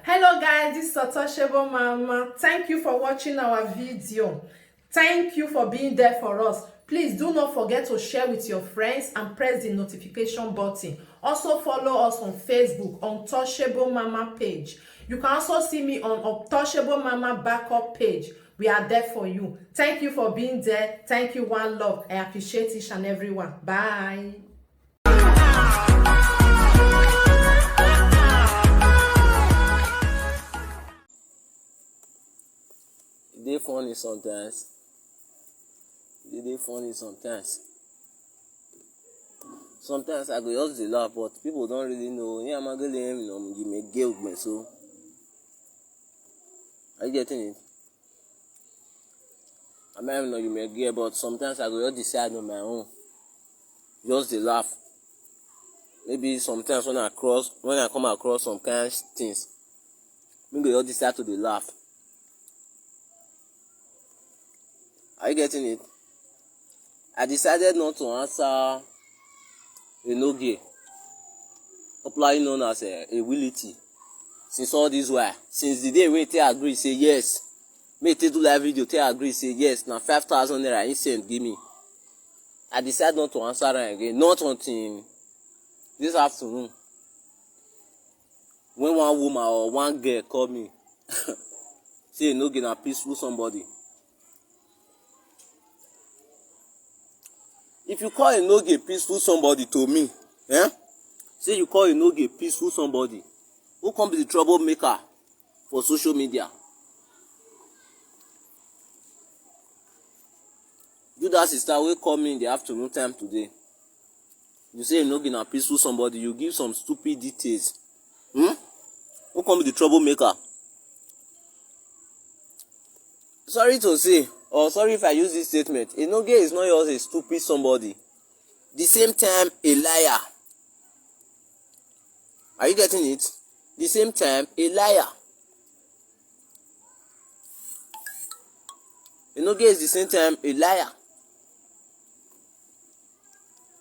Hello guys, this is Untouchable Mama. Thank you for watching our video. Thank you for being there for us. Please do not forget to share with your friends and press the notification button. Also follow us on Facebook, Untouchable Mama page. You can also see me on Untouchable Mama backup page. We are there for you. Thank you for being there. Thank you, one love. I appreciate each and everyone. Bye. They funny sometimes. They funny sometimes. Sometimes I go just dey laugh, but people don't really know. Yeah, I'm gonna you may give me so. Are you getting it? I might know you may get, but sometimes I go just decide on my own. Just dey laugh. Maybe sometimes when I come across some kind of things, me go just decide to dey laugh. Are you getting it? I decided not to answer Enogie, popularly known as a Weytin, since all this while. Since the day when they agree, say yes. May they do live video, they agree, say yes. Now 5,000 naira instant give me. I decided not to answer her again. Not until this afternoon, when one woman or one girl called me, say Enogie na peaceful somebody. If you call Enogie peaceful somebody to me, say you call Enogie peaceful somebody, who come be the troublemaker for social media? You that sister will call me in the afternoon time today. You say Enogie na peaceful somebody, you give some stupid details. Who come be the troublemaker? Sorry to say, or sorry if I use this statement, Enogie is not just a stupid somebody. The same time, a liar. Are you getting it? The same time, a liar. Enogie is the same time a liar.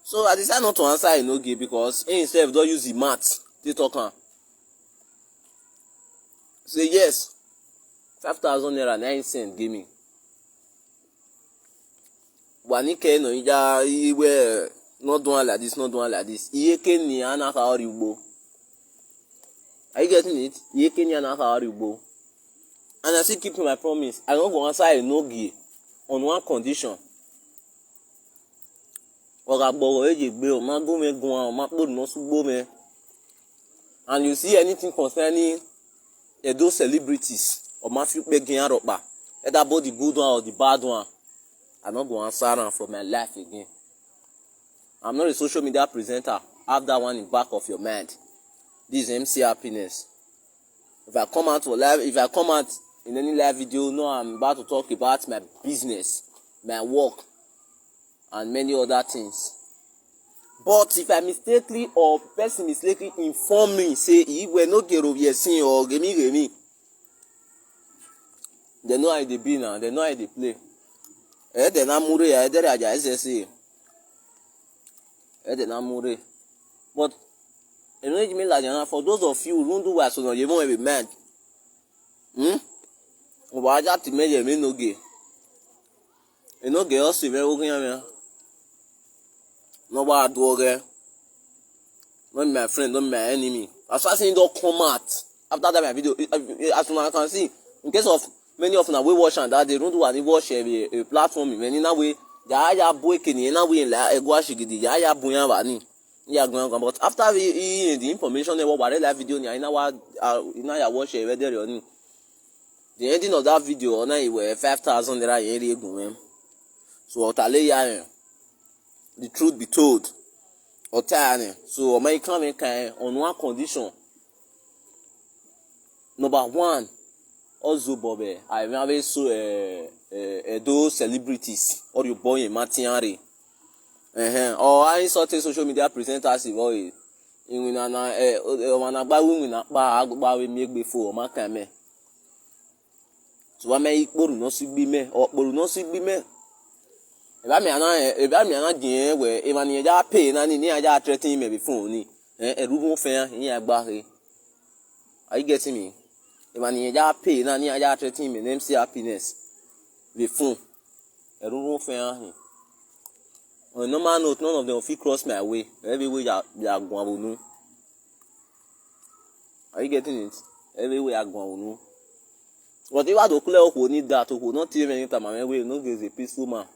So I decided not to answer Enogie because he himself don't use the math. They talk. Say yes. 5,000 naira 9 cents give me. Wanike no ija iwe not doing like this, not doing like this. Igho.A.K.A ni anaka oribo. Are you getting it? Igho.A.K.A ni anaka oribo. And I still keep my promise. I don't go answer Enogie on one condition. And you see anything concerning those celebrities or Matthew begging either about the good one or the bad one, I'm not going to answer them for my life again. I'm not a social media presenter. Have that one in the back of your mind. This is MC Happiness. If I come out in any live video, no, I'm about to talk about my business, my work, and many other things. But if I mistakenly or person mistakenly inform me, say he will not get over here sing or give me, they know how they be now. They know how they play. They not mure. They not mure. But you know what I mean, for those of you who don't do what so you won't be mad. Why that to me Enogie? Enogie also very okay. No bad dog. Not my friend, not my enemy. As far as you don't come out after that my video, as you can see, in case of many of them we watch and that they don't do any watch a platform. When in a way, ya boy can in a way like a guashigidi, ya buya bani. Yeah, but after the information about what that video, you know what, watch a video on the ending of that video, on it were 5,000 naira. So the truth be told, so my comment on one condition. Number one, also Bobby, I never saw those celebrities or you boy in Martinari. Or I saw social media presenters in make before my camera. So I may equal no be me or no be me. If I'm not doing where even you are paying and you are threatening me before me, a room fair in your body. Are you getting me? If I ya pay, na ni ya threaten me, MC Happiness. The phone. I don't know fair. On a normal note, none of them will fit cross my way. Every way they are going. Are you getting it? Every way I go. Whatever the clear who need that, who will not tell me anytime my way, no is a peaceful man.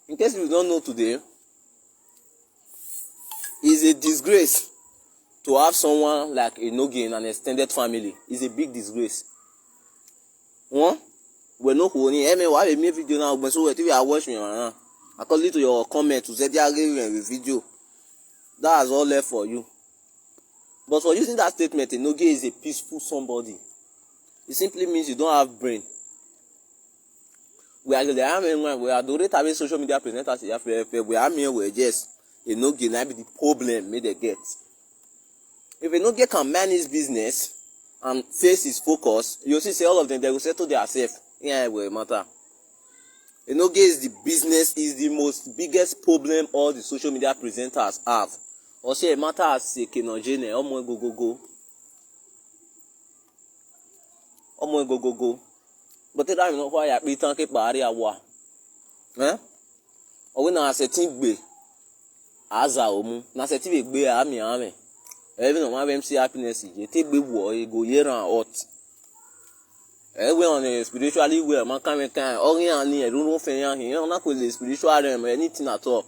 In case you don't know today, it's a disgrace to have someone like Enogie in an extended family. It's a big disgrace. One, we know who only why we make video now, but so if you are watching me, according to your comment, to say they are giving a video, that is all left for you. But for using that statement, Enogie is a peaceful somebody. It simply means you don't have brain. We are the having social media presenters. We are here with just Enogie now be the problem may they get. If Enogie can manage his business and face his focus, you see all of them they will settle themselves. Yeah, it will matter. Enogie is the business is the most biggest problem all the social media presenters have. Or say it matter as a Enogie go. Go. But that I know why I be talking about it. Or when I say thing aza omu na seti be gbe ami even on my MC Happiness je take gbe wo e go year and hot we on spiritually well man kan orin ani e run fe yan hin na ko le spiritual realm anything at all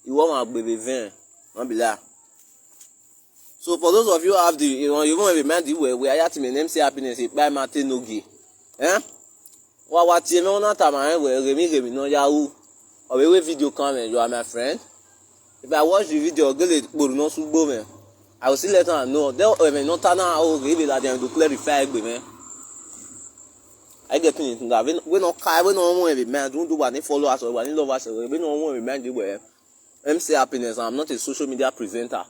iwo ma gbe be ven no be lie. So for those of you who have the you even remind you we are at me MC Happiness by Martin Enogie wa ti me ona ta ma we remi no yahoo. Or we video comment, you are my friend. If I watch the video, I will still let her know. They not now really that they to clarify me. I get it that we not care, we don't want to be man, don't do what they follow us or what they love us. We don't want to be man. You were MC Happiness. I'm not a social media presenter.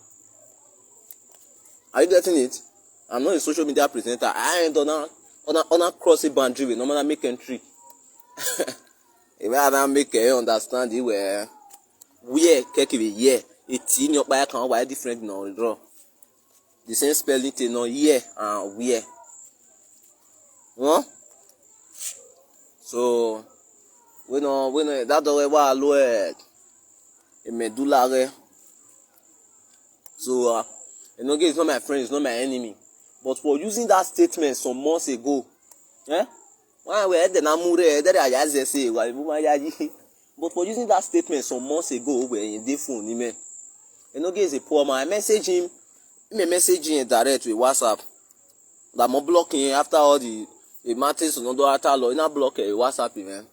Are you getting it? I'm not a social media presenter. I ain't on a crossing boundary with no man make entry. If I don't make you understand it where it's in your back and why different no draw. The same spelling to no yeah and where. Huh? So we know that the way we low a medulla. So Enogie is not my friend, it's not my enemy. But for using that statement some months ago, why we had the namure that I just say but for using that statement some months ago where in the phone Enogie is a poor man. I message him direct with WhatsApp that I'm blocking after all the matters no do at all na block WhatsApp man.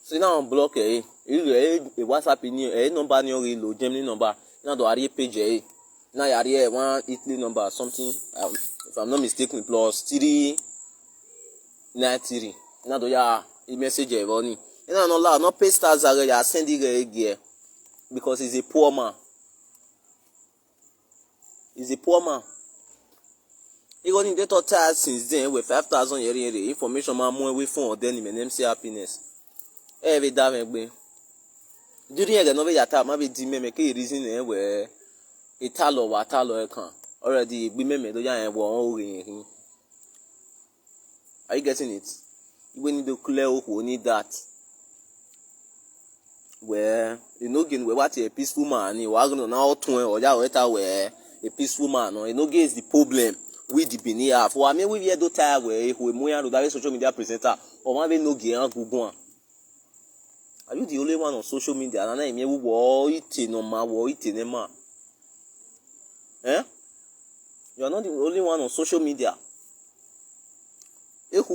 So now I'm block a WhatsApp in number ni real Germany number now do area page now area one Italy number something if I'm not mistaken plus 393 na do ya message e boni ina no la no pay stars ya send it because he's a poor man. He got in the total since then with 5,000 year information man more we phone then him MC Happiness every damn egbe during the novel yata ma be di me make reason where italo kan already be me do ya wo orin. Are you getting it? You need to clear who need that. Where Enogie we what a peaceful man, you are going now to or that where a peaceful man or Enogie is the problem with the Benin have. For I mean we do tire where we moya to that social media presenter or maybe Enogie and Google. Are you the only one on social media? And I mean Weytin no ma Weytin ma. You are not the only one on social media. Because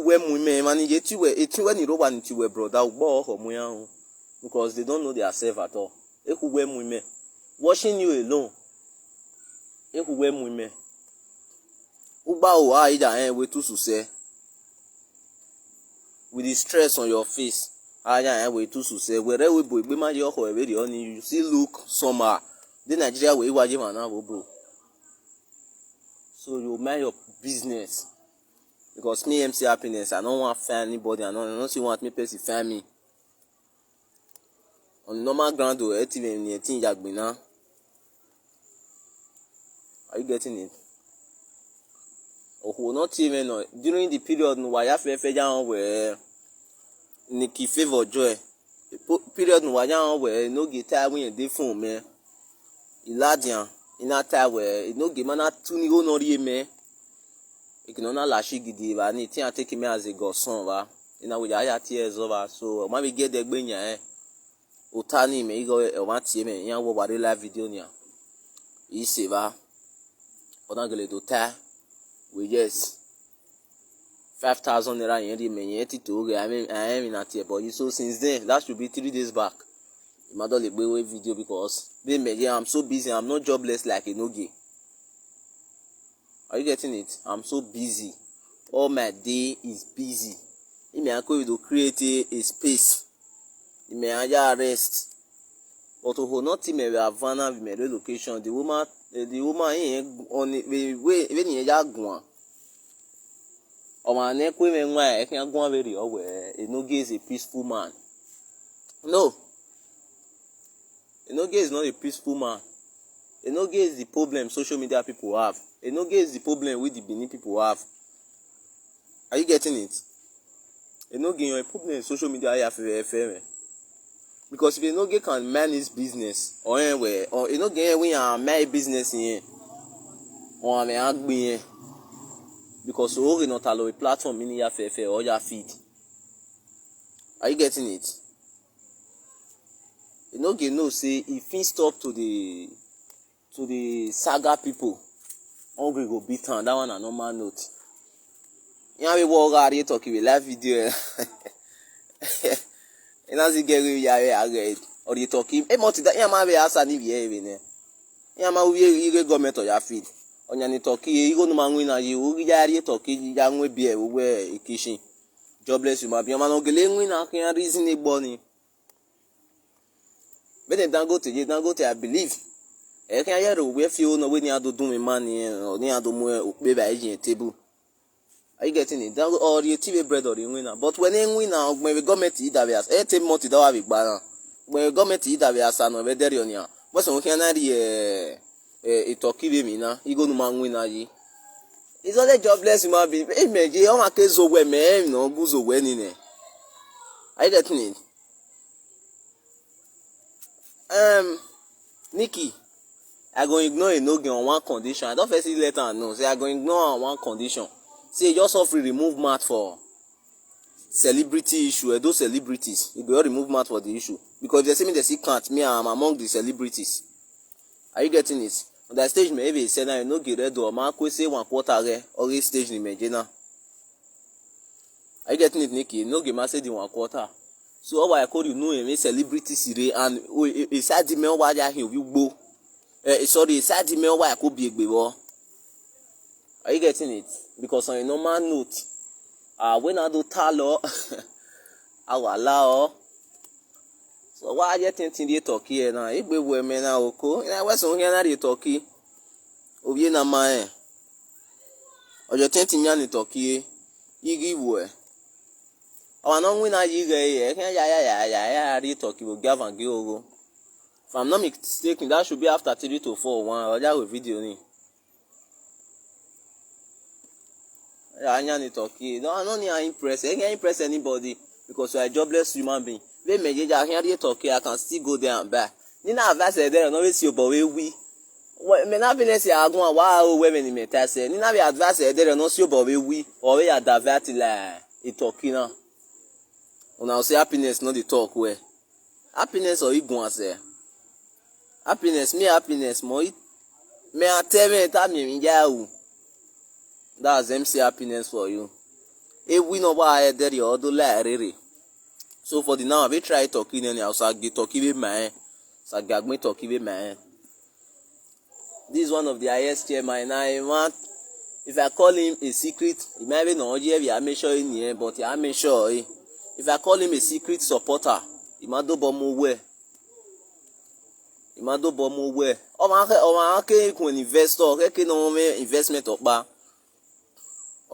they don't know themselves at all. Watching you alone. With the stress on your face. Wherever you still look somehow. The Nigeria way bro. So you mind your business. Because me MC Happiness, I don't want to find anybody. I don't see want me person find me. On normal ground, are you getting it? who not even no during the period no why fe down where Nikki favor joy period no why down where no get time when dey phone me iladian ina time where no get man tu ni go no ri me ignona la shi gidi ba ni ti an take me as a godson ba ina we ya tears over so ma be get the gbenya otani me Igho e ma tie me yan wo ba de live video ni a ise ba odan gele do ta we just 5,000 naira yen di me yen ti to I am in at but so since then that should be 3 days back my don le gbe video because I'm so busy. I'm not jobless like Enogie. Are you getting it? I'm so busy. All my day is busy. It may go to create a space. It may rest. But to not me we have Havana with my relocation. The woman on the way even in Jaguar. Or my neck women why I can't go very away. Enogie is a peaceful man. No. Enogie is not a peaceful man. Enogie is the problem social media people have. Enogie is the problem with the Benin people have. Are you getting it? Enogie, you're a problem in social media have because if Enogie can manage his business or anywhere, or Enogie when you manage business in or I mean because you already not allow a platform in your or your feed. Are you getting it? Enogie know say if he stop to the saga people, hungry go beat am. That one a normal note. You we walk out here talking with live video. You know see get we are or you talking. E mo ti da yan ma be asa ni be even eh. Yan ma we government or your feed. Onya ni talking you go no man win na you we ya here talking ya nwe be we kitchen. Jobless you ma be man no gele win na kan reason e gbo ni. But then Dangote I believe e kan yere we fi o no we ni adodun me man ni o ni adomu be ba ejin table. Are you getting it? Dango or the TV bread or the winner. But when they win now, when we government either we as take money that we buy. When we government either we as no we there on ya. But so we can na the talk give me na. You go no man win na yi. It's only jobless human being. E meje o ma ke zo we me no buzo we ni ne. Are you getting it? Nikki, I go ignore Enogie on one condition. I don't first let her know. Say I go ignore on one condition. Say just offer remove mat for celebrity issue. Those celebrities, you go remove mat for the issue because if they say me they see can't me I'm among the celebrities. Are you getting it? On that stage maybe say now you no get ready or man could say 1/4 re or stage ni mejena. Are you getting it, Nikki? No get say the 1/4. So all I call you know him celebrity sire and a side man why here we go. Sorry, a side man why I could be a gbewo. Are you getting it? Because on a normal note, when I do talo, I will allow. So why are you thinking they talk here now? If we were men now, okay, and I was on here they talking. Obi na mae. Or you thinking me talk here? Igho.A.K.A. I don't win a Igho.A.K.A. They talking will give and go. If I'm not mistaken, that should be after 3 to 4 1 or that will video ni. I don't need to impress. I can't impress anybody because you are a jobless human being. I can still go there and back. You know, advice there and always your boy we. Men happiness are going wow women in metase. You know, advice there and also your boy we or we are diverted like a talking now. When I say happiness, not the talk where happiness or you go and say happiness, more. Me I tell me that me in Yahoo. That's MC happiness for you. If we know why I did you, do like really. So for the now, we try talking anyhow. So I get talking with my, so I get me talking with my. This is one of the highest chairman. I want. If I call him a secret, he might be not here. I make sure in here, but I make sure. If I call him a secret supporter, he might do bomb away. He might do bomb away. Oh my, okay, when investor, okay, no me investment up bar.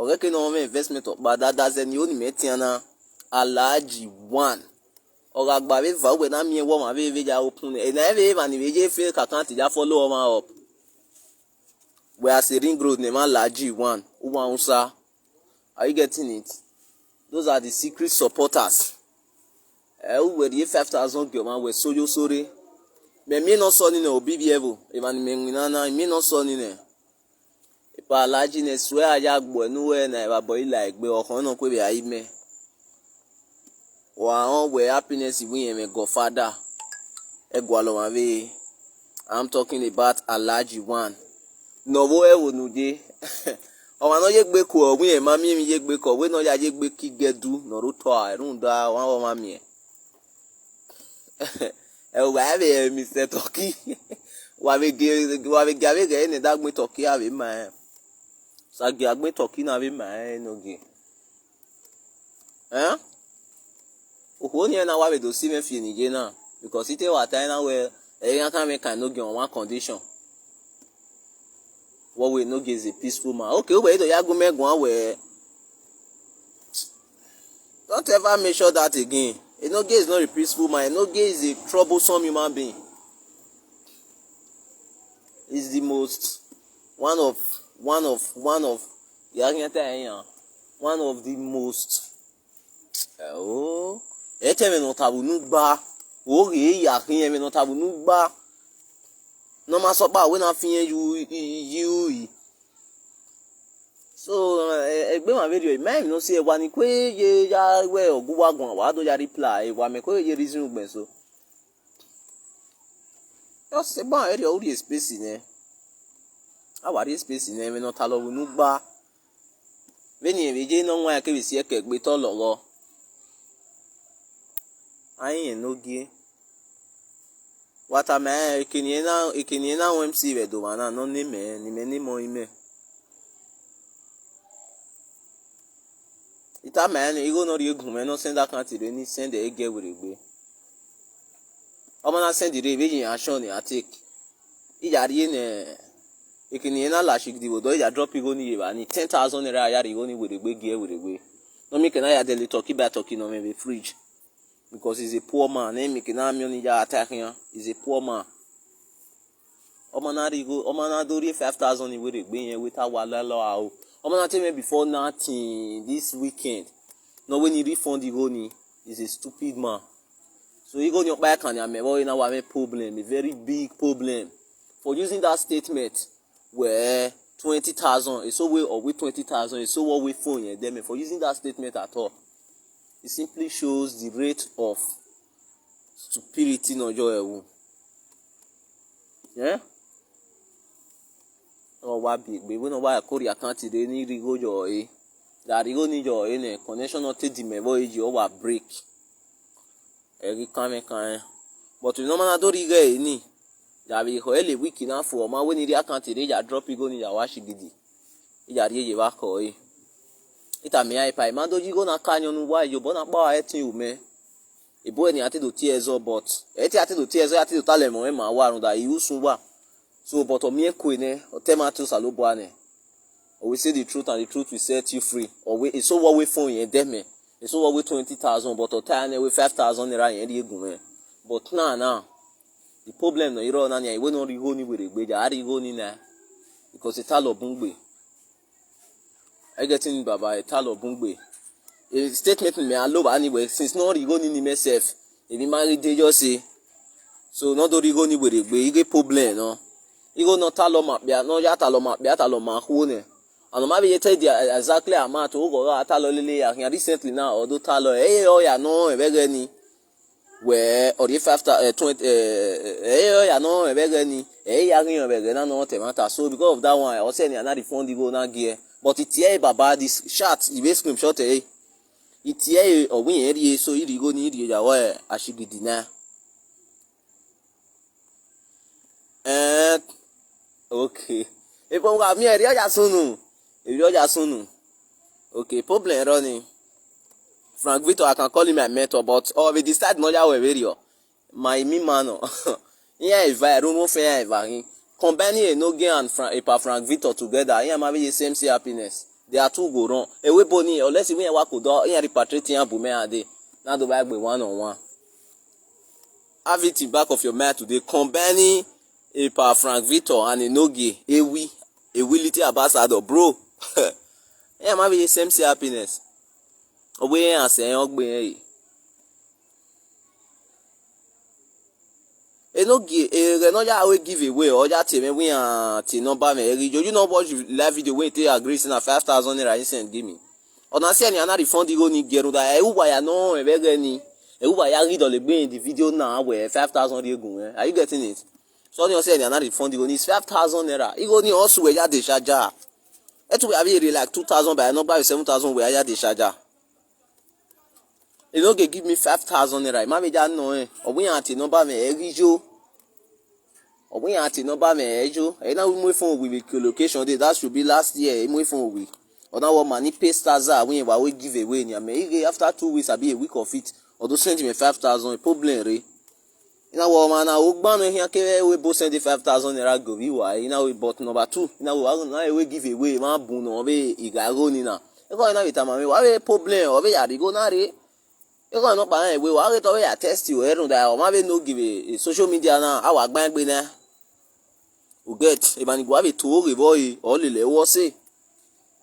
Or no investment but that doesn't only maintain a large one. Or agbabe va when I'm here one open and every even if you feel account ya follow up. Whereas a ring road, Nema Laji one, Uwansa. Are you getting it? Those are the secret supporters. Who were the 5,000 girl man were so sorry. Me no son in a BBF, even Menana, me no son in a. If I large in a swear, I boy, nowhere never boy like me or Hono Quibby, I me. Wow, where happiness we am a godfather. Egwalomave. I'm talking about a large one. No boy would no day. Oh, I know you be cool. We and mammy, you be cool. We know you be get do, no root. I don't die one of mammy. Mr. Toki. Why we give again a dog me Toki have in my. So I give me Toki now in my Enogie. Eh? Who near now we do see me feel again now? Because it was time where a can make Enogie on one condition. What we know is a peaceful man. Okay, wait, you go make one way. Don't ever mention that again. Enogie is not a peaceful man. Enogie is a troublesome human being. He's the most one of the most no matter about when I feel you. So egbe ma video me no see wa ni kwe ye ya we oguwa gun wa do ya reply wa me kwe ye reason ugben so. Just say ban area ori space ne. Awari space ne me no talo nu gba. Beni e je no nwa ke bi si ekegbe to lolo. Ayin Enogie. Wata me ikini na OMC we do mana no ni me mo ime. Ita man Igho no ri egun me no send that country ni send the ege we regbe. Omo na send the be yin action ni atik. Ijari ne ikini na la shik di wodo ya drop Igho ni ba ni 10,000 naira ya Igho ni we regbe ge we regbe. No me na ya deli talk by talk no me be fridge. Because he's a poor man. He's a poor man. Omana do 5,000 in with without Wahala. Omana tell me before nothing this weekend. No, when he refund Igho, he's a stupid man. So Igho your back and you know a problem, a very big problem. For using that statement where 20,000 is so way or with 20,000 is so what we phone them for using that statement at all. It simply shows the rate of stupidity in Ojo. Yeah? Or what big, but we know why I call your account today. Need to go your that you need your connection not take the memory or break. Every time, but you know, man, I don't get any. That we hold a week enough for man when you account today, you drop you go in your wash gidi. You are here, you are calling. Ita me ai pai mando jigo na kanyo nu wa yo bona pa etin u me ebo eni ati do tears but ati do tears ati do tale mo e ma wa run da iusun wa so but o mi eko ne o te ma tun salobo ane or we say the truth and the truth will set you free or we so what we phone yen dem me so what we 20,000 but o ta ne we 5,000 naira yen ri egun me but now the problem no iro na nya we no ri go ni we regbe ja ri go ni na because it all obungbe I getting baba a talo bungbe. A statement me allow anyway since no rigoni ni myself. If you marry they just say so not do rigoni with it, but you get problem no. You go no talo map ya no ya talo ma who ne. And maybe you tell the exactly amount to go talo lily ya recently now or do talo oh ya no e begani where or if after 20 oh ya no e begani ya rin begana no temata so because of that one I was saying another refund go na gear. But it's here baba this shot he be screenshot it's here or we area so you go need you wa ashigidi na okay if we got me area ya sunu okay problem running Frank Victor I can call him my mentor but we decide no ya we video my me man yeah if I don't know fair if combining Enogie and Frank Victor together, here might be the same happiness. They are two go wrong. A way boni, unless you work with all here repatriating and bume ade. Now the back with 1-on-1. Have it in back of your mind today. Combining Frank Victor and Enogie, a Willity ambassador, bro. Yeah, man, be same happiness. Owe and say ogbe. Enogie, Enogie will give away or that team we and the number me. You know watch live video when they agree na 5,000 naira send give me. Ona say ni ana refund go ni geru da e uba ya no e be ni. E uba ya read all the in the video now where 5,000 egun. Are you getting it? So you say ni ana refund go ni 5,000 naira. E go ni also we ya de charger. It will be like 2,000 by number 7,000 we ya de charger. You know, give me 5,000 naira. Mami just know eh. Obu yan ti number me erijo. Obu yan ti number me erijo. E na we move phone with location day. That should be last year. E move phone with. Oda wo money pay stars when we give away ni me. After 2 weeks, I be a week of it. Odo send me 5,000. Problem re. Ina wo man na ogba no here ke we bo send 5,000 naira go bi wa. Ina we but number 2. Ina we give away man bu no be igaro ni na. E ko ina vita mami wa we problem. Obe ya go na re. You go not buy we wa to we test you erun da o ma be no give a social media na awa gban gbe na o get e ba ni go have to re boy all le wo say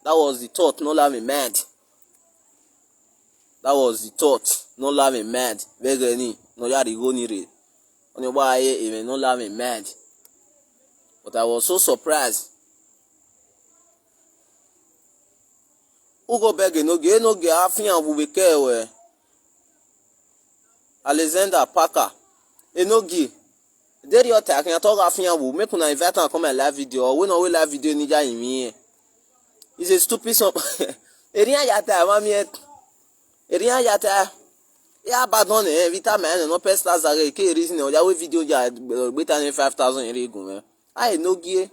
that was the thought no la me mad that was the thought no la me mad very ni no ya go ni re on your boy even no la me mad but I was so surprised Enogie Enogie afian bu be ke we A.K.A. Enogie. There you talk and talk after you make una invite and come and live video. We no we live video ni ja imi. It's a stupid song. Eriya yata mami. Eriya yata. Ya badon vita man no pesta zare ke reason o ja we video ja better than 5,000 egun. Enogie.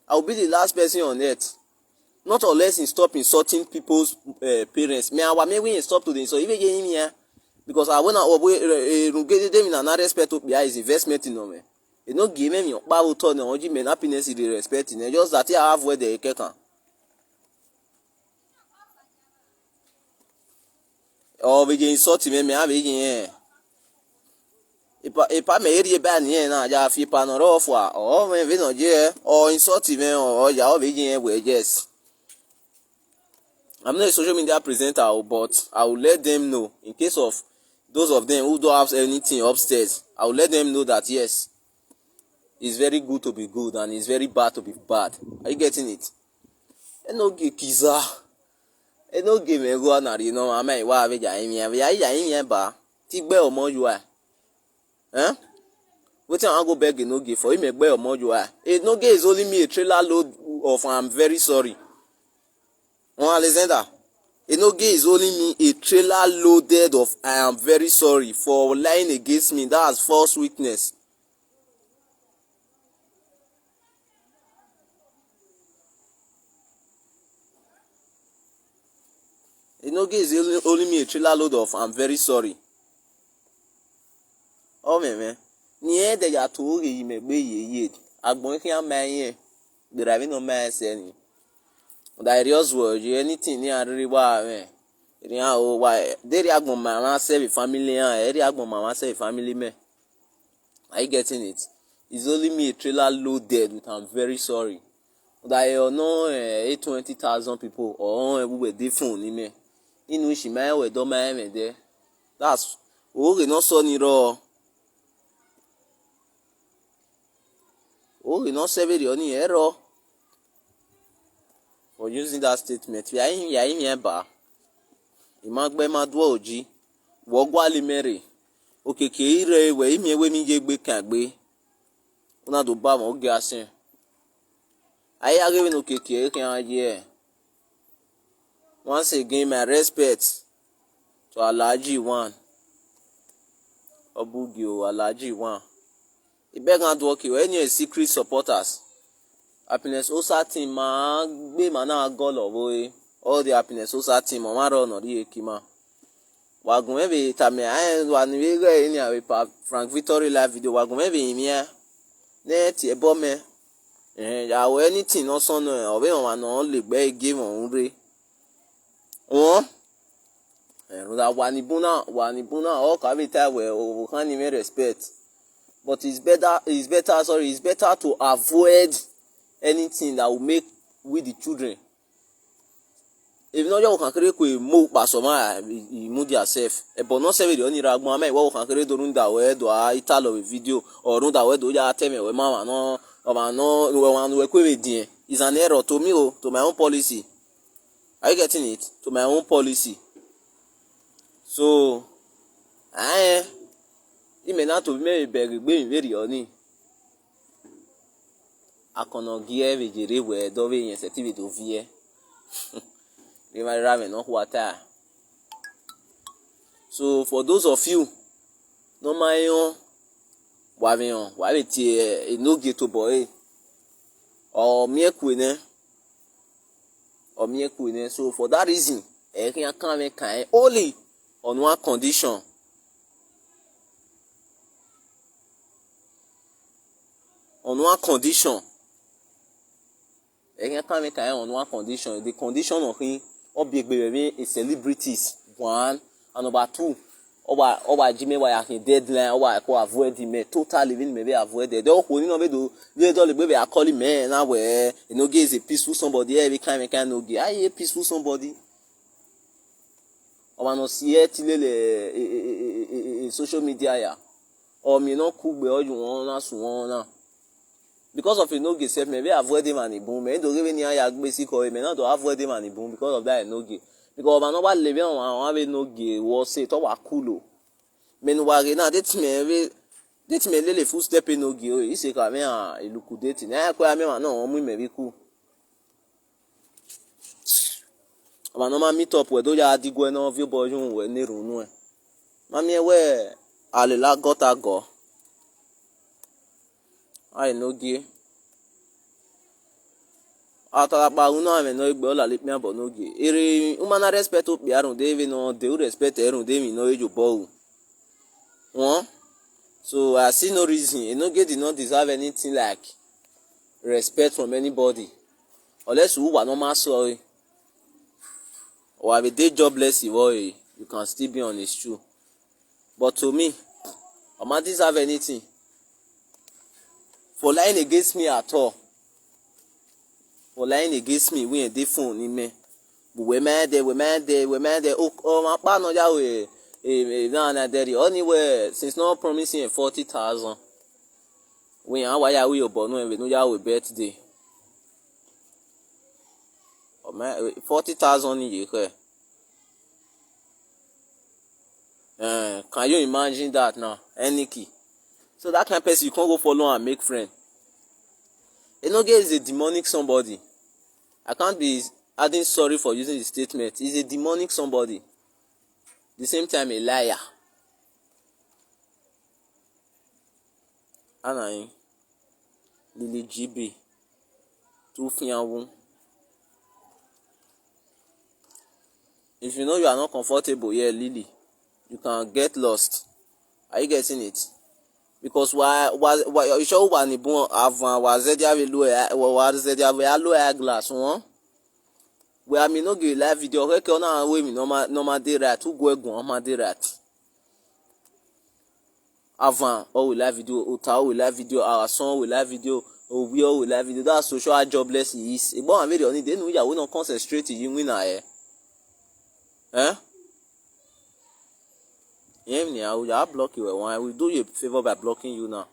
I will be the last person on earth. Not unless in stop insulting people's parents. Me awa me we stop to the so even him here. Because I wanna get them in an respect to is investment in me. You know, give me your power to the origin happiness is the respect in just that I have where they can. Or we get insulting me, I begin. If I may read bad here now, I feel panor for or maybe not yeah, or insulting me or ya begin where yes. I'm not a social media presenter, but I will let them know in case of those of them who don't have anything upstairs. I will let them know that yes, it's very good to be good and it's very bad to be bad. Are you getting it? Enogie kiza. Enogie me go na ri no ama iwa ave ja imi ba. Ti gbe omo you are. Wetin I go beg Enogie for him egbe omo you are. Enogie is only me a trailer load of I'm very sorry. Alexander, Enogie is only me a trailer loaded of I am very sorry for lying against me. That's false witness. Enogie is only me a trailer load of I'm very sorry. Oh man. Ni de ya to ri me gbe yeye. Agbon ki an ma yen. Driving no ma se ni. That serious word, anything near the river. There are mama save family and there are mama save family me. Are you getting it? It's only me a trailer loaded with I'm very sorry. That you know 20,000 people or we were different in me. In which my we don't mind there. That's okay, not so near all. Oh, we not save it on the error. For using that statement, we are in here bar. Imagbe madwo oji, wogwa limere. Okeke ire we imi we mi je gbe kan gbe. Una do ba mo ge asin. Aye agebe no okeke kan aye. Once again, my respect to Alhaji One. Obugio Alhaji One. Ibeg and work you any secret supporters. Happiness Osa team ma gbe mana goal of all the happiness Osa team o ma run ori ekima. Wagun ebe tame wa ni we re ni awe pa Frank Victory live video wagun ebe imi e. Net e bo me. Ya wo anything no so no obe won ma no le gbe game on re. Won da wa ni buna o ka be ta we o kan ni me respect. But it's better to avoid anything that will make with the children. If not, you can create a move pasoma, you move yourself. But not say the only ragman, what can create the room that way, do I Italo a video or room that way, do ya tell me, mama, no, or no, one will quit it. It's an error to me, to my own policy. Are you getting it? To my own policy. So, it may not to be very honey. I cannot give a jury where Dovey and certificate of year. They might have enough water. So, for those of you, no my own, why it Enogie to boy or mere queen, or mere queen. So, for that reason, I can make only on one condition. On one condition. I can make on one condition. The condition of him or be a celebrities. One and number two. Or Jimmy why I can deadline or I could avoid him totally even maybe avoid it. They all do they don't baby I call him man now where Enogie is a peaceful somebody every time I can Enogie. I a peaceful somebody. Or no see it social media ya. Or me no cook be all you want na. Because of Enogie self, maybe avoid him and boom. Maybe don't even near basic or may not avoid him and boom because of that Enogie. Because of another living on one Enogie was say to wa cool. Meanwhile, now that me lele full step Enogie. He say come here, look date. Na kwa me no, we maybe cool. Ama no ma meet up we do ya digwe no view boy jun we ne runu e. Mami we alela gota go. I Enogie. Ata ba unu ame no igbe ola lip me abo Enogie. Ere umana respect up biarun de even no de respect erun de mi no ejo bo. One. So I see no reason. Enogie did not deserve anything like respect from anybody. Unless you are normal sorry. Or have a day jobless you can still be on his shoe. But to me, I might deserve anything. For lying against me at all. For lying against me, we ain't different in me. But we mad there. Oh, my partner, that way. No, anyway, since not promising 40,000. We are why are we about no, we know your birthday. Oh, man, 40,000 in here. Can you imagine that now? Any key. So that kind of person you can't go follow and make friend. Enogie is a demonic somebody. I can't be adding sorry for using the statement. He's a demonic somebody. The same time a liar. Anayin. Lily GB. Tufianwu. If you know you are not comfortable here, Lily, you can get lost. Are you getting it? Because why you show one ibon avant was there glass one. We are me no give live video. Okay, now we normal day right. Who go normal day right? Avant we live video. Ota we live video. Our son we live video. We all we live video. That social jobless is. Ibon and video. They know you will not concentrate in winner eh. Yeah, I will block you. I will do you a favor by blocking you now.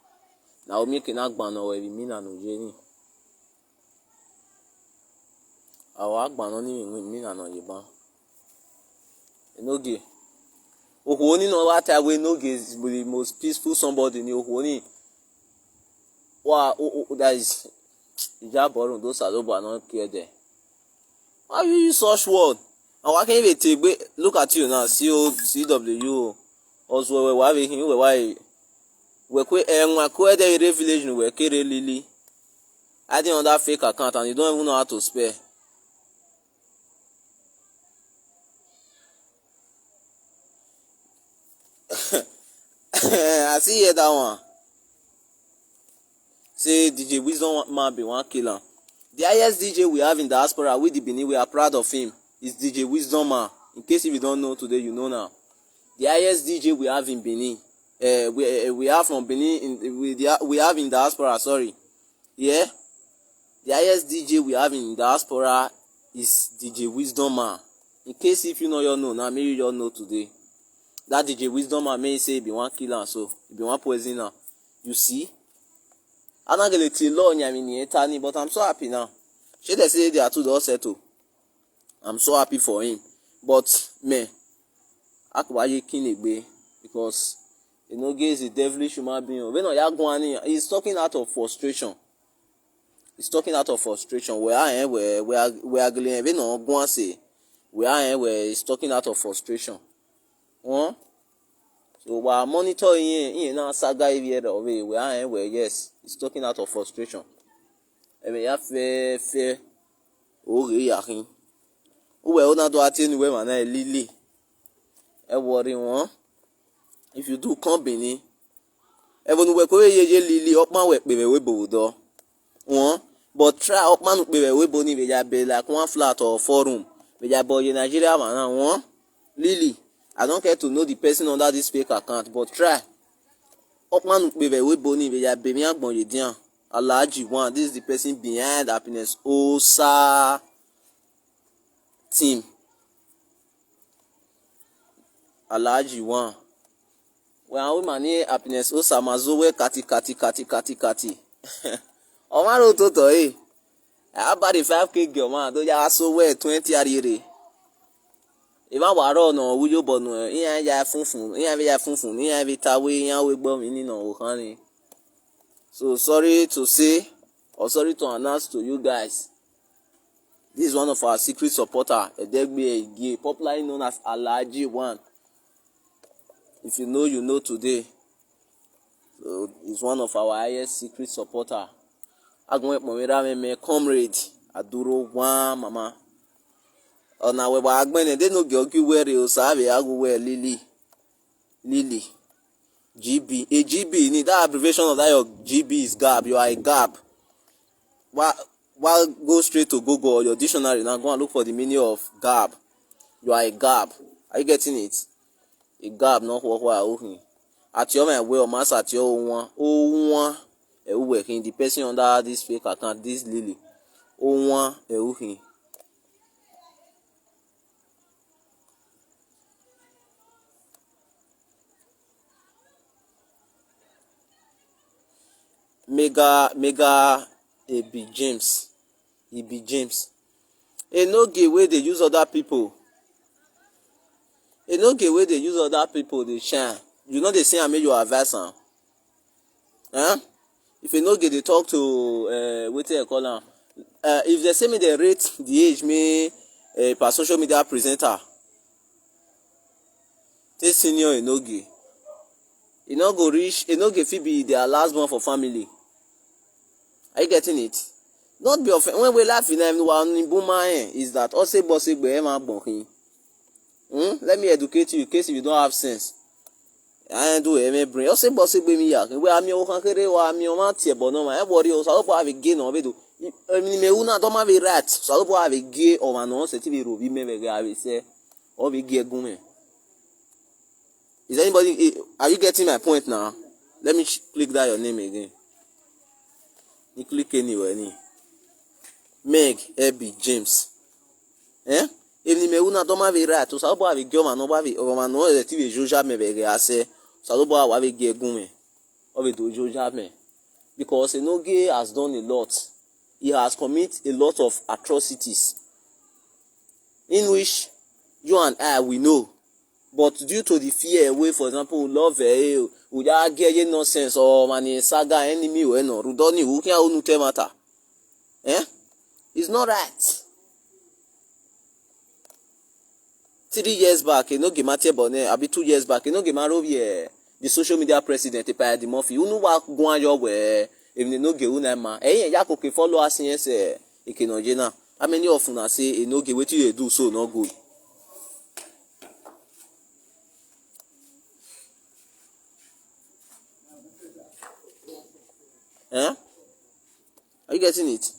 Now we make an agban or we mean an ojeni. I will agban only mean an ojeban. Enogie. Ohoni no what I will Enogie is the most peaceful somebody in Ohoni. Wow, that is Ijaboron, those are over not care there. Why you use such word? And why can't even take look at you now, CW. Also, we have him. We the village. We carry Lily. I didn't on that fake account, and you don't even know how to spell. I see here that one. Say DJ Wisdom man be one killer. The highest DJ we have in diaspora with the Benin, we are proud of him. Is DJ Wisdom man. In case if you don't know today, you know now. The highest DJ we have in Benin, we have from Benin, we have in diaspora, sorry. Yeah? The highest DJ we have in diaspora is DJ Wisdom Man. In case if you know you know, now maybe you know today. That DJ Wisdom Man may say be one killer, so be one poisoner. You see? I'm not gonna tell law Etani, but I'm so happy now. She they say they are two all settled. I'm so happy for him. But me, Igho.A.K.A, because Enogie is a devilish human being. When he's talking out of frustration. He's talking out of frustration. We are going no go and say we are where he's talking out of frustration. Huh? So we are monitoring now saga here away. We are where yes, he's talking out of frustration. We have fair yakin. We are not doing we man lily. E worry one. If you do company, even we go ye lily up man we do. One, but try up man we boni be like one flat or 4 room. We boy in Nigeria man one. Lily, I don't care to know the person under this fake account, but try. Up man we boni be me agbon ye dian. Alaji one, this is the person behind happiness. Osa team. Alaji one. When we money happiness Osa mazowe kati. Omaro toto about the 5K girl man, do ya so well 20 arire. Even waro no wuyo bonu iya ya funfun, iya bi tawe iya we gbo mi nina ohani. So sorry to say or sorry to announce to you guys. This is one of our secret supporter, Igho.A.K.A, popularly known as Alaji One. If you know, you know today. So he's one of our highest secret supporter. Agwe momera me comrade aduro one mama. Ona we ba agbene de no gyogi were o sabe agu we lily GB. A GB ni that abbreviation of that your GB is gab. You are a gab. While go straight to Google or your dictionary now, go and look for the meaning of gab. You are a gab. Are you getting it? A gab not what at your man way or mass at your one working the person under this fake account, this lily. Mega AB James. Enogie where they use other people. Enogie where they use other people, they shine. You know they say I made your advice. Huh? If Enogie they talk to Weytin, if they say me they rate the age me per social media presenter. This senior Enogie. You know go reach Enogie fit be their last born for family. Are you getting it? Not be offended. When we laugh in them, is that also bossy be let me educate you in case you don't have sense. I do a brain. Also bossy be me yak. We are me okankere wa me o matie bono ma. Everybody else I have a gay no be do. Me una don't have a rat. So I have a gay or an on set be robi me be say or be gay gume. Is anybody are you getting my point now? Let me click that your name again. You click anywhere ni. Meg Abby James. Eh? If me una don't have a rat, so I have a girl man no have or man no the TV joja me be say so I have a gay gume. Or we do joja me. Because Enogie has done a lot. He has committed a lot of atrocities in which you and I we know. But due to the fear away, for example, love we get nonsense or mani saga enemy we no rudoni who can unu temata. Eh? It's not right. 3 years back, Enogie Mate Bonnet, I'll be 2 years back, Enogie Marovi, the social media president, the Murphy, you know what go on your way, if they no get unema, Yako can follow us in Enogie. How many of you say Enogie what you do so no good? Eh? Are you getting it?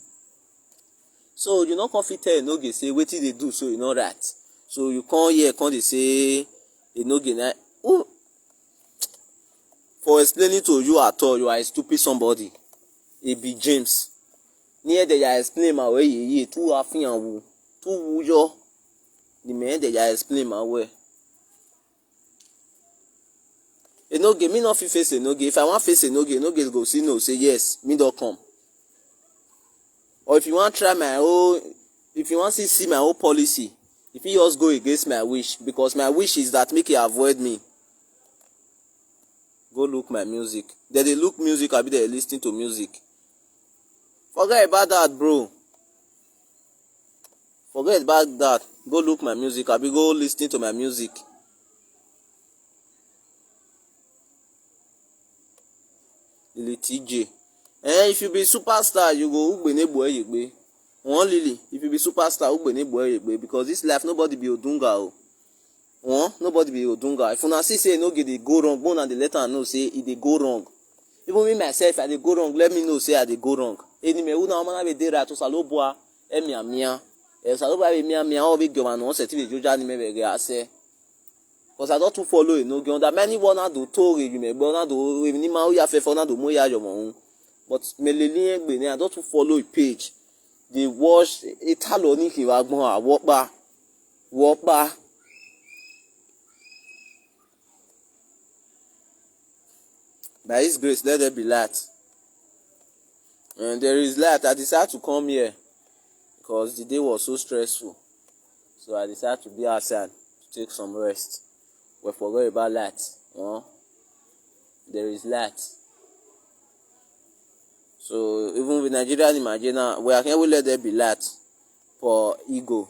So you not confident Enogie say what they do so you know right. So you come here, they say Enogie for explaining to you at all, you are a stupid somebody. AB James. Near the ya explain my way ye too afin wu. Too yo. The man that ya explain my way. Enogie, me not fit face Enogie. If I want face Enogie go see no, say yes, me don't come. Or if you want try my own, if you want to see my own policy, if you just go against my wish, because my wish is that make you avoid me. Go look my music. They look music, I be there listening to music. Forget about that, bro. Forget about that. Go look my music, I be go listening to my music. TJ. If you be superstar, you go ugbe. One Lily, if you be superstar, ugbe, because this life nobody be odunga. Nobody be odunga. If una see say Enogie dey go wrong, bona dey let am know say e dey go wrong. Even me myself, I dey go wrong, let me know say I dey go wrong. Anyway, una mana be dey right to saloboa emiamia. Saloboa emiamia o be governor on certificate joja ni me be ase. Because I don't too follow Enogie. On that many one do told you me, but do ni ma o ya fe for na do mo ya yo mo. But me lele egbe ni I don't too follow a page. They watch Italo ni ki wa gbon a walk ba. By His grace, let there be light. And there is light. I decided to come here because the day was so stressful. So I decided to be outside to take some rest. We forgot about light. There is light. So even with Nigerian imagine we can let there be light for Igho.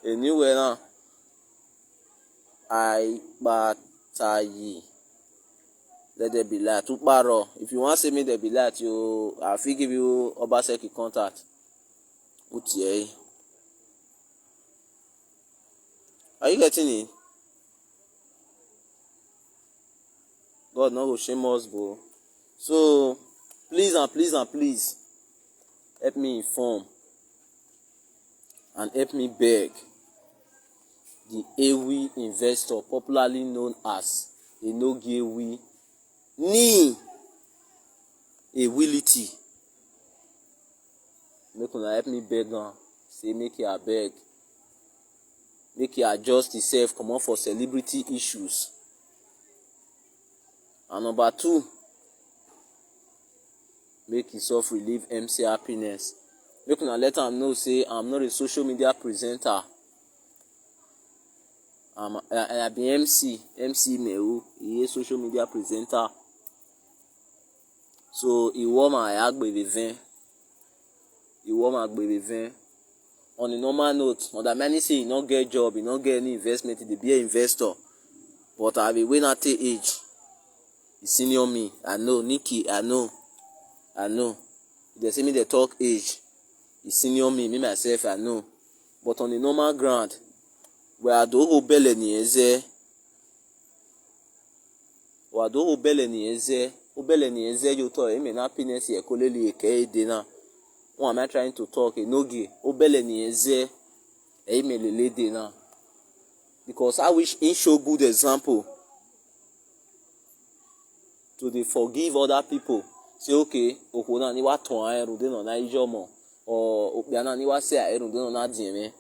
Anyway now, let there be light. If you want to say me there be light, I will give you Obaseki contact. Are you getting it? God no go shame us, bro. So please help me inform and help me beg the Ewi investor, popularly known as Enogie ni Ewility. Make una help me beg am. Say make he abeg. Make he adjust himself, comot for celebrity issues. And number 2, make he self-relieve MC Happiness. Make una let am know say I'm not a social media presenter. I be MC Mewu, he is social media presenter. So he want my agbevin. On a normal note, on that many say he not get job, he not get any investment, he be an investor. But I be when at age, he senior me. I know Nikki, I know. They say me they talk age. He senior me myself, I know. But on the normal ground, where I do go bele ni eze, you talk, I mean happiness here, Igho.A.K.A dena. What am I trying to talk? Enogie, obele ni eze, melele dena. Because I wish he show good example to the forgive other people. Say okay, okona ni wa ton aeru de no na ijomo. Or opiana ni wa say aeru de no na dieme.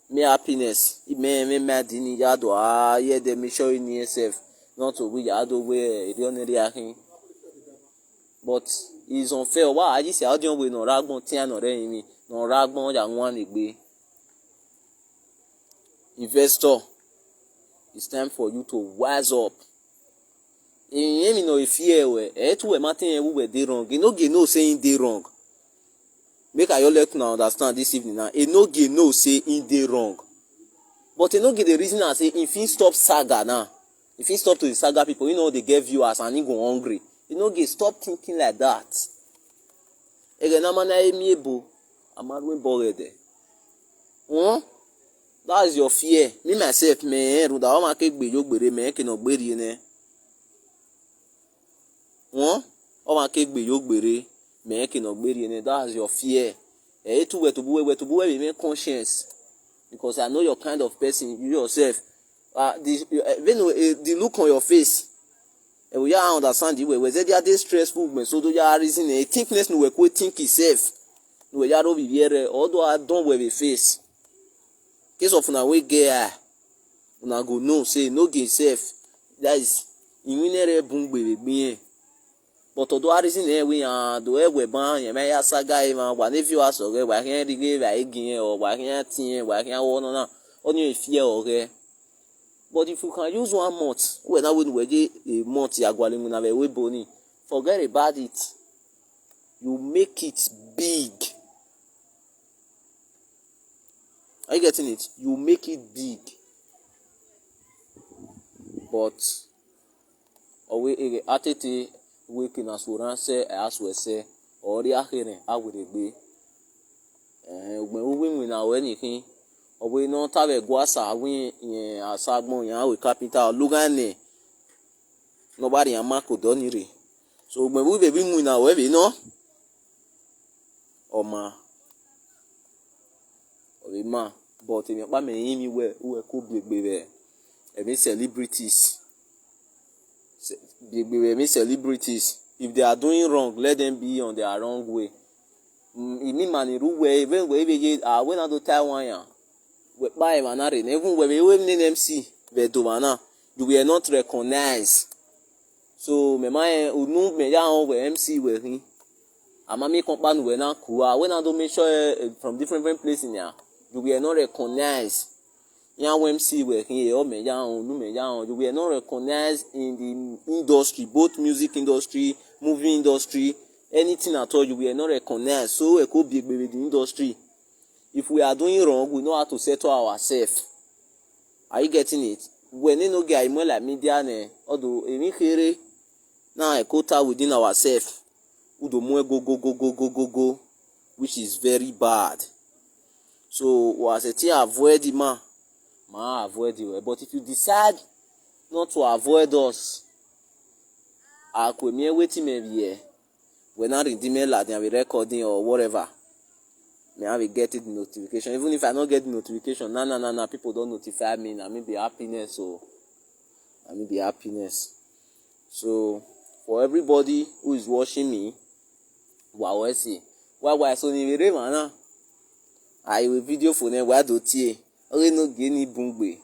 Me happiness, me dini yado ye de me show in yourself. Not to we yado we rioneri ahin. But it's unfair. Why I just say I don't we no ragbon tian no re mi. No ragbon ya nwan igbe. Investor, it's time for you to wise up. You know if fear to Martin we dey wrong. Enogie know saying dey wrong. Make I let you understand this evening now. Enogie know say in dey wrong. But Enogie the reason I say if he stop saga now, if he stop to the saga people, they get viewers and he go hungry. Enogie stop thinking like that. That is your fear. Me myself, man, that's your fear. Be conscience. Because I know your kind of person, you yourself. The look on your face, e we ya understand we we say dey stressful me so do ya reason e thinkness no we ko think itself no we ya ro bibiere although I don we face case of una we get eye una go know say Enogie sef that is inwinere bungbe gbin but although I reason we do e we ban ye me ya saga e ma wa ne fi wa so ge wa kan ri ge ba egin o wa kan tin wa kan wo no na only fear o ge. But if you can use 1 month, we na we dey a month ya gwale mu na we boni, forget about it. You make it big. Are you getting it? You make it big. But owe atete we kina suranse aswese ori ahere awuregbe. Ogbe we na we nikin owe no tabe gwasa win yen asagbon yan we capital lugane nobody yan mark odonire so ogbe we be mu na we be no oma owe ma but me pa me yin mi we ko gbegbe be e be celebrities gbegbe me celebrities if they are doing wrong let them be on their wrong way imi maniru we even we be we na do Taiwan yan we buy manare even we name MC we do mana you were not recognized so me man unu me ya on we MC we hin ama me company we na kuwa we na do make sure from different places ya you were not recognized ya MC we hin o me ya on unu me ya on you were not recognized in the industry both music industry movie industry anything at all you were not recognized so we could be the industry. If we are doing wrong, we know how to settle ourselves. Are you getting it? When you know get more like media ne, although emi kere now a quota within ourselves, we do more go, which is very bad. So was a thing avoid the man avoid you. But if you decide not to avoid us, I could me waiting maybe here. We're not redeeming like they recording or whatever. May I will get it notification. Even if I don't get the notification, nah, people don't notify me. I mean be happiness, so I mean be happiness. So for everybody who is watching me, wow, I see. Why so ni vere mana? I will video for them. Why do tie? Ore no geni bungbe.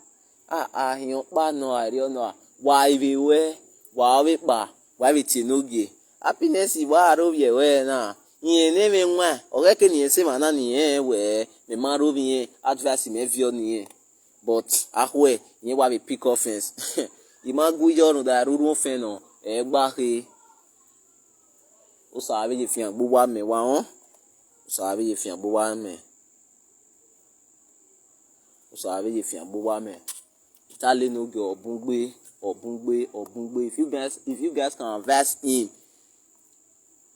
Yan pa no ari ono. Why we we? Why we pa? Why we tie Enogie? Happiness is what I we we na. Yen neme nwa oreke ni ese mana ni we me maro bi advice me vio ni but ahwe yen wa be pick offense imagu jorun da ruru fen no e gba he o sa be je fian gbo me wa won o sa be je fian gbo wa me o sa be je fian gbo wa me tale no ge obungbe if you guys can advise him.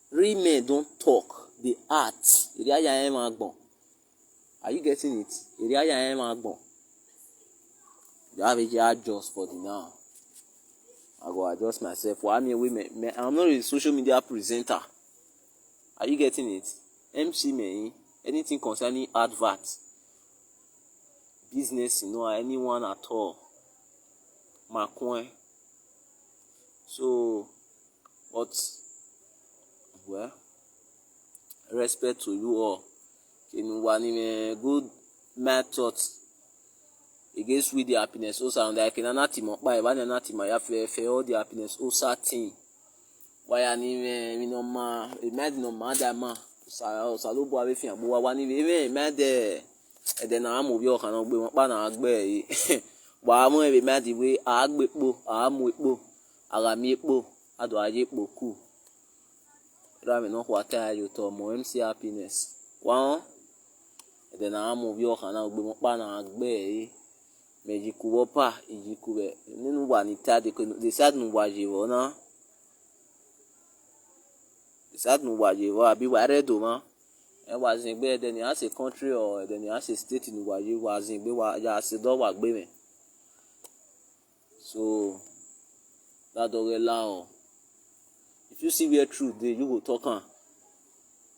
Real men don't talk, they act. Are you getting it? You have to adjust for the now. I go adjust myself. I'm not a social media presenter. Are you getting it? MC me, anything concerning advert, business, anyone at all. My coin. So, but well, respect to you all. Good method against with the happiness. Also, and I can anatima by one anatima. You have all the happiness. Also, thing. Why I need no ma? Imagine no matter ma. Salo boy with you. Boy, one even mad there. And then I'm with you. Cannot be one partner. Agbe. Why am I mad the way? Agbe bo. I'm with bo. Agami bo. I do aje bo ku. Driving no water you to mo MC happiness. One, and then I'm of your canal be mopana agbe meji kuwopa ijikube ninu wa ni tade they said no wajivo na they said no wajivo abi wa redo ma e was in gbe then as a country or then as a state in wajivo was in gbe wa ja se do wa gbe me so that do allow. If you see where truth dey, you go talk am.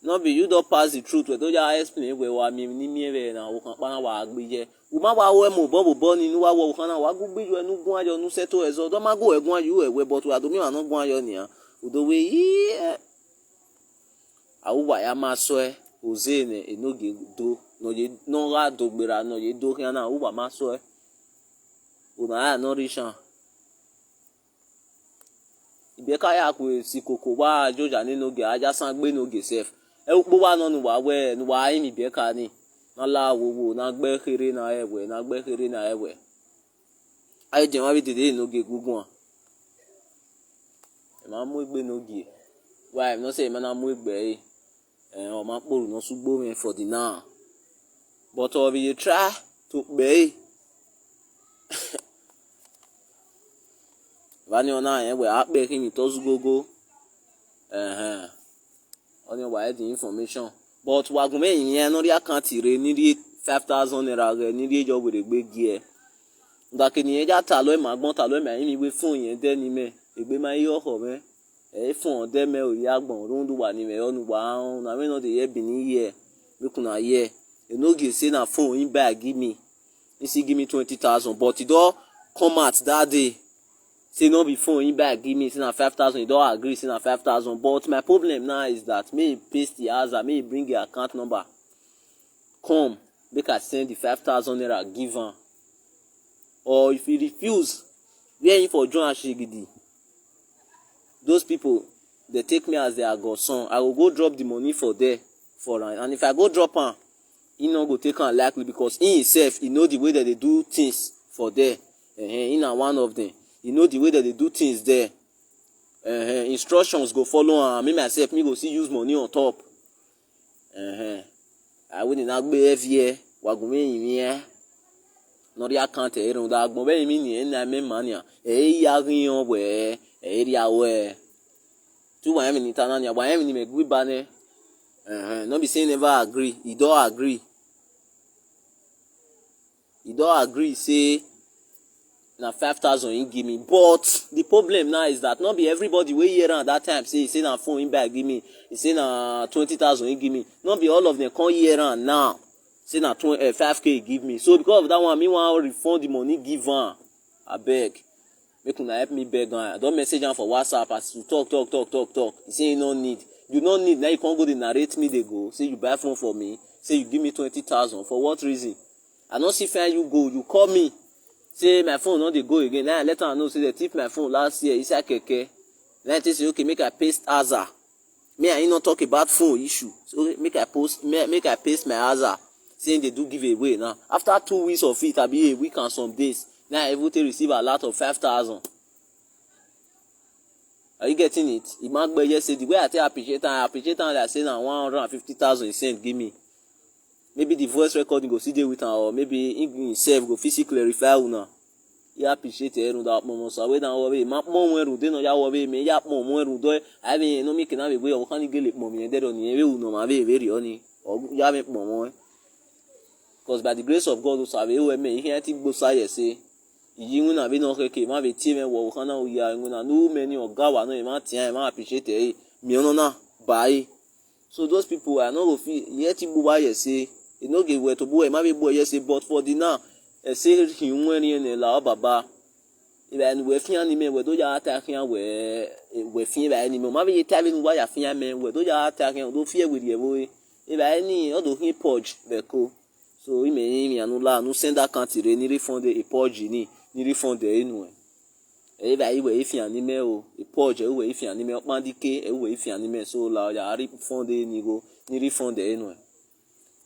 no be you don pass the truth we don just explain we wa mi ni mi we na wo kan pa na wa agbeje wo ma wa we mo bo ni nu wa wo kan na wa gbeju enu gun ayo nu seto ezo do ma go egun ayo we but we adomi wa no gun ayo ni udo we yi awu wa ya ma so oze ne enoge do no ye no ra do gbera no ye do kan na awu wa ma so una no rishan Igho.A.K.A ya ku si koko wa joja ni Enogie aja san gbe Enogie sef po wa no nu wa we nu wa imi Igho.A.K.A ni na la wo na gbe kere na ewe aye je wa bi dede Enogie gugun e ma mu igbe Enogie why no say e ma na mu igbe o ma poru no sugbo me for the now but of you try to be Vani ona we akpe kimi tozugogo oni wa the information but wagume yin no ri account re ni ri 5,000 naira re ni ri ejo we gbe gi nda kini eja ta lo ma gbon ta lo ma yin mi we phone yen de ni me egbe ma yi oho me phone de me o ya gbon rundu wa ni me onu wa na me no dey hear bi ni here make una hear Enogie say na phone him buy give me he give me 20,000 but he don come out that day say no be phone him buy give me say na 5,000 he don agree say na 5,000 but my problem now is that may he paste the answer may he bring the account number come make I send the 5,000 naira give am or if he refuse where him for join ashigidi those people they take me as their godson I will go drop the money for there for am and if I go drop am he no go take am likely because he himself he know the way that they do things for there he na one of them he know the way that they do things there instructions go follow am me myself me go still use money on top I win na gbe every wagume yin no ri account e run da gbon be mi ni na me mania ya rin we ri awe tu wa mi ni tanania wa mi ni me gbe ba ne no be say never agree he don agree say na 5,000 he give me but the problem now is that not be everybody wey hear am that time say na phone him buy give me he say na 20,000 he give me not be all of them come hear am now say na 5k he give me so because of that one me wan refund the money give am abeg make una help me beg am I don message am for WhatsApp as to talk he say you no need now you come go dey narrate me dey go say you buy phone for me say you give me 20,000 for what reason I no see find you go you call me say my phone no dey go again now I let am know say they thief my phone last year inside keke then I say okay make I paste answer me and him no talk about phone issue so make I paste my answer saying they do give away now after 2 weeks of it abi a week and some days now I even receive a lot of 5,000 are you getting it Imagbe say the way I take appreciate am like say na 150,000 he send give me maybe the voice recording go still dey with am or maybe himself go physically clarify una he appreciate erun da pomo so we dan wo be ma pon erun de no ya wo be me ya pon mo erun do I mean no me kina be we o kan gele pon mi de do ni we uno ma be very oni o ya me pon mo because by the grace of God so we we me here ti gbo saye say yi una be no keke ma be tie me wo kan na o ya una no many oga wa no e ma tie e ma appreciate e mi ono na bai so those people I no go feel here ti gbo wa ye say Enogie we to boy ma be boy yes but for the now say hin wen ni la baba iba ni we fian ni me we do ja ta fian we fian ba ni me ma be ta be ni wa ya fian me we do ja ta fian do fie we die boy iba ni o do hin purge be ko so mi anu la nu send account re ni refund e purge ni refund e nu iba we fian ni me o e purge we fian ni me o pan dike e we fian ni me so la ja refund ni go ni refund e nu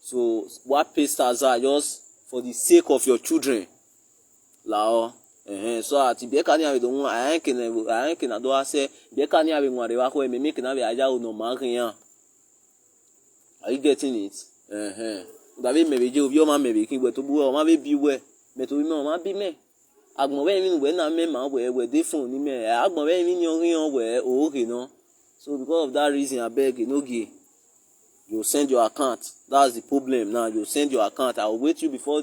so what pastors are just for the sake of your children lao so ati Igho.A.K.A ni ave do won ayen na do ase Igho.A.K.A ni ave won re wa ko me make na be aja no ma rian are you getting it da be me be je obi o ma me be kin we to bu o ma be bi we me to bi me o ma bi me agbon we mi we na me ma we dey phone ni me agbon we mi ni o rian we o okay no so because of that reason abeg Enogie you send your account that's the problem now you send your account I will wait you before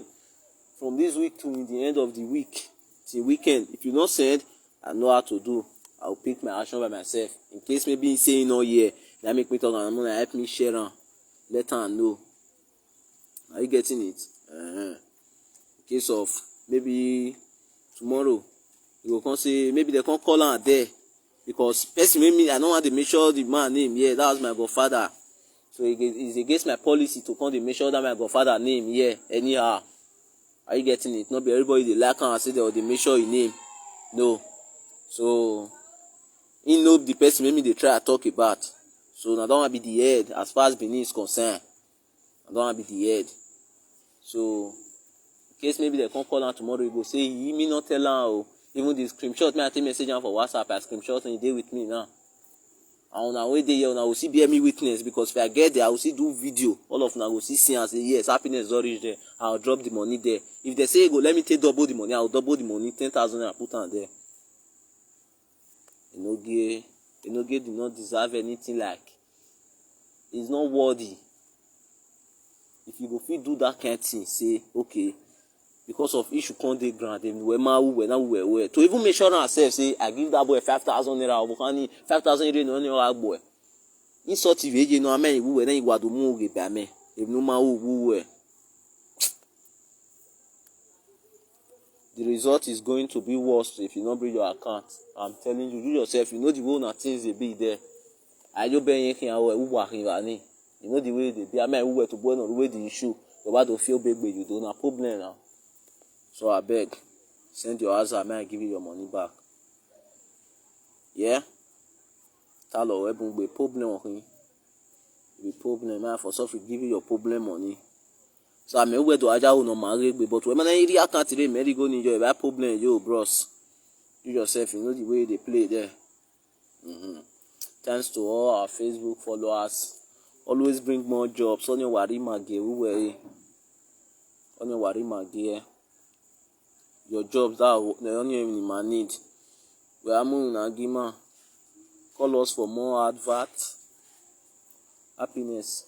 from this week to the end of the week till weekend if you not send I know how to do I will pick my action by myself in case maybe he say no here That make me talk and Mona help me share am. Let her know. Are you getting it? In case of maybe tomorrow, you go come say maybe they can't call am there because person wey me I no want to make sure the man name. Yeah, that was my godfather. So it's against my policy to come to make sure that my godfather name here anyhow. Are you getting it? Not be everybody dey like am and say they make sure his name. No. So he know the person wey me dey try to talk about. So I don't want to be the head as far as Benin is concerned. I don't want to be the head. So in case maybe they can't call am tomorrow, you go say he me not tell am o. Even the screenshot me I take message am for WhatsApp, I screenshot and he dey with me now. And una wey dey here, una go see bear me witness because if I get there, I will see do video. All of una go see and say yes, happiness don reach there. I'll drop the money there. If they say go let me take double the money, I'll double the money, 10,000 I put am there. Enogie did not deserve anything like. He's not worthy. If you go fit do that kind of thing, say okay, because of issue come dey ground, then we to even make sure ourselves say I give that boy 5,000 naira, Obokani 5,000 naira no any boy. Insult if you know amen, we then you go do more ge be amen. If no man who the result is going to be worse if you not bring your account. I'm telling you, you yourself, you know the way na things they be there. I just be yanking away who working ani. You know the way they be. I mean, who were to born or the way the issue. You about to feel big, but you don't have problem now. So I beg, send your answer. I might give you your money back. Yeah. Tell her we problem okay. The problem, man, for such we give you your problem money. So I mean, we do aja no marry, but when I hear account today, Mary go need your problem, yo, bros. You yourself, you know the way they play there. Thanks to all our Facebook followers. Always bring more jobs. Only worry magi, only worry magi. Your jobs that the only man need. We are moving agima. Call us for more advert. Happiness.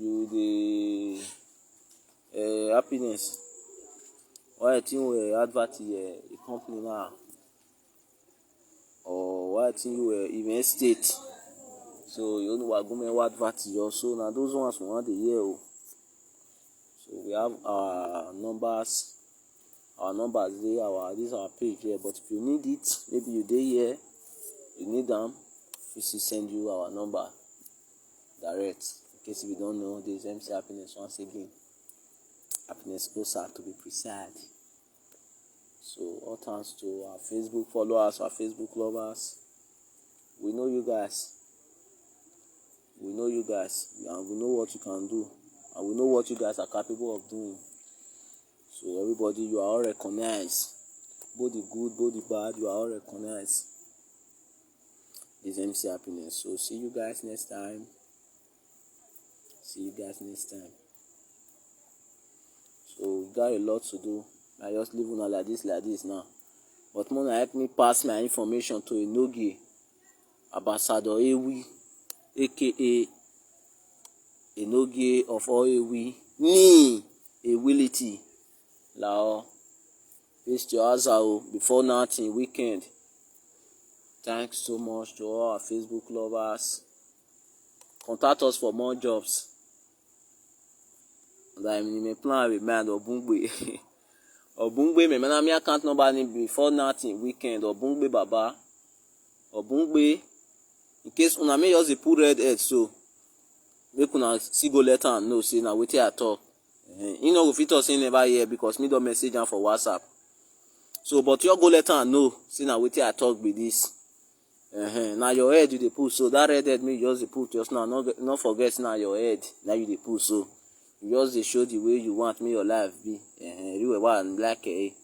You the happiness. Why I think we advert a company now? Or why I think you were even state? So you know what government advert also now those ones we want the year. So we have our numbers there, this is our page here. But if you need it, maybe you dey here, you need them, we should send you our number direct. In case if you don't know, this MC Happiness once again. Happiness closer to be precise. So all thanks to our Facebook followers, our Facebook lovers. We know you guys. And we know what you can do. And we know what you guys are capable of doing. So everybody, you are all recognized. Both the good, both the bad, you are all recognized. This is MC Happiness. So see you guys next time. So we got a lot to do. I just live on like this now. But Mona help me pass my information to Enogie, Ambassador A.K.A. Enogie of all Ewi. Ni Ewility. Lao. Paste your answer before nothing weekend. Thanks so much to all our Facebook lovers. Contact us for more jobs. And I may plan with man Obungbe. Obungbe, me man, my account number before nothing weekend. Obungbe Baba. Obungbe. In case una may just put red head so. Make una see go letter and know say na wetin I talk. You know go fit talk say never hear because me don message am for WhatsApp. So but you go letter and know say na wetin I talk be this. Now your head you dey put so that red head me just dey put just now. Not forget now your head now you dey put so. You just dey show the way you want me your life be. Anyway, why I like it.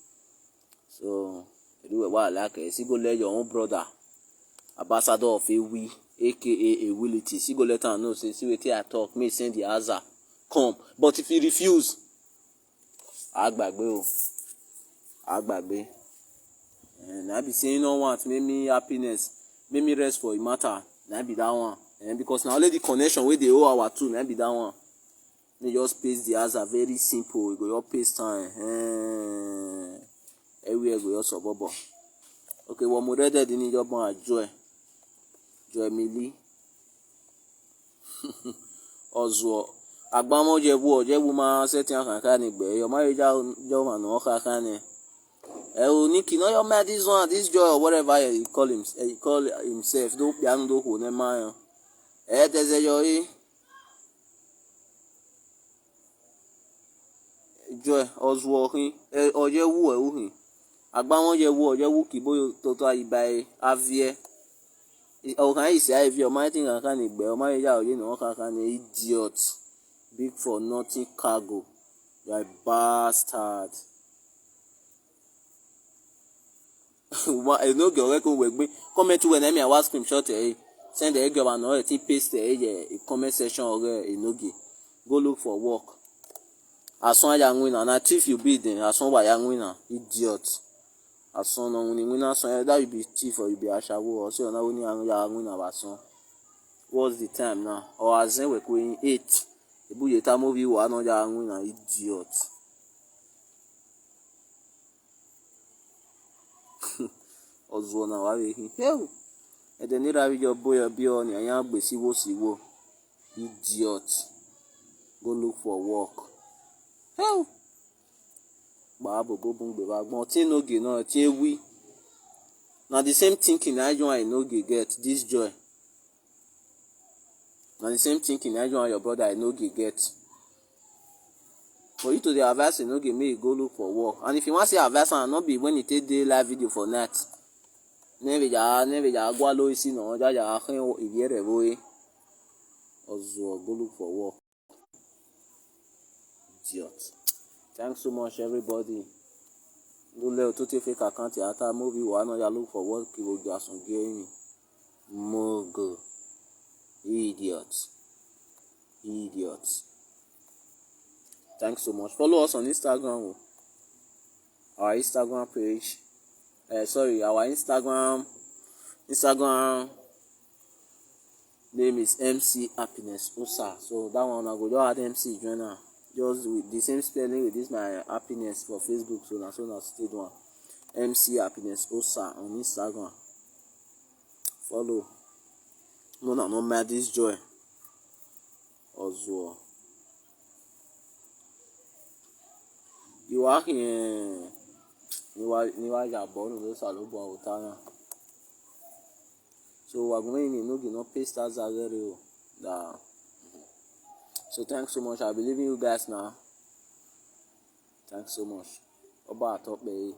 So anyway, why I like it. See go let your own brother, Ambassador of Ewi, A.K.A. Ewility. See go let her know. Say see wetin I talk. May send the answer. Come. But if you refuse, Agbagbe. And I be saying no want. Make me happiness. Make me rest for a matter. Na be that one. And because now only the connection where they owe our two. Na be that one. They just paste the answer. Very simple. You go just paste time. Everywhere go just bubble. Okay, what more ready? They need your joy. Joy Millie. Ozo agbamo jebu ma setting kan ni gbe. Your marriage jo man no kan ni. Niki no your man this joy or whatever he call himself. Do piano do ho ne man. Teze yo joy ozo hin. Ojewu hin. Agbamo jewu kibo toto ibai avie. O kan isi if your mind think kan ni gbe. O marriage oje no kan ni idiot. Big for nothing cargo. You are a bastard. Enogie.A.K.A. Comment when I was screenshot send the girl and all paste the comment section or Enogie. Go look for work. As soon as you winner, na thief you be then. As soon as you winner, idiot. As soon as you winner, so that you be thief or you be ashawo or so na winner as soon. What's the time now? Or as we going 8. Ebu yeta movie wa no ya winner, idiot. Ozo na wa we hin. Hey. E de ni rawi your boy be on yan gbe siwo. Idiot. Go look for work. Hey. Ba bobo bun gbe ba gbon tin Enogie na tin ewi. Na the same thinking I join Enogie get this joy. Na the same thinking I join your brother Enogie get. For you to the advice Enogie make you go look for work. And if you want to see advice and not be when you take the live video for night. Neve ja gwa lo isi no ja khin iviere boy. Ozo go look for work. Idiot. Thanks so much everybody. Lule to take fake account ata movie wa no ya look for work ki wo ga sun game. Mogo. Idiots. Thanks so much. Follow us on Instagram. Our Instagram page. Our Instagram name is MC Happiness Osa. So that one I go just add MC join just with the same spelling with this my happiness for Facebook. So na state one. MC Happiness Osa on Instagram. Follow. No mad this joy. Ozo. You are here. Niwa born no salobo utana. So we're going to Enogie no paste as agere da. So thanks so much. I believe in you guys now. Thanks so much. Oba top be.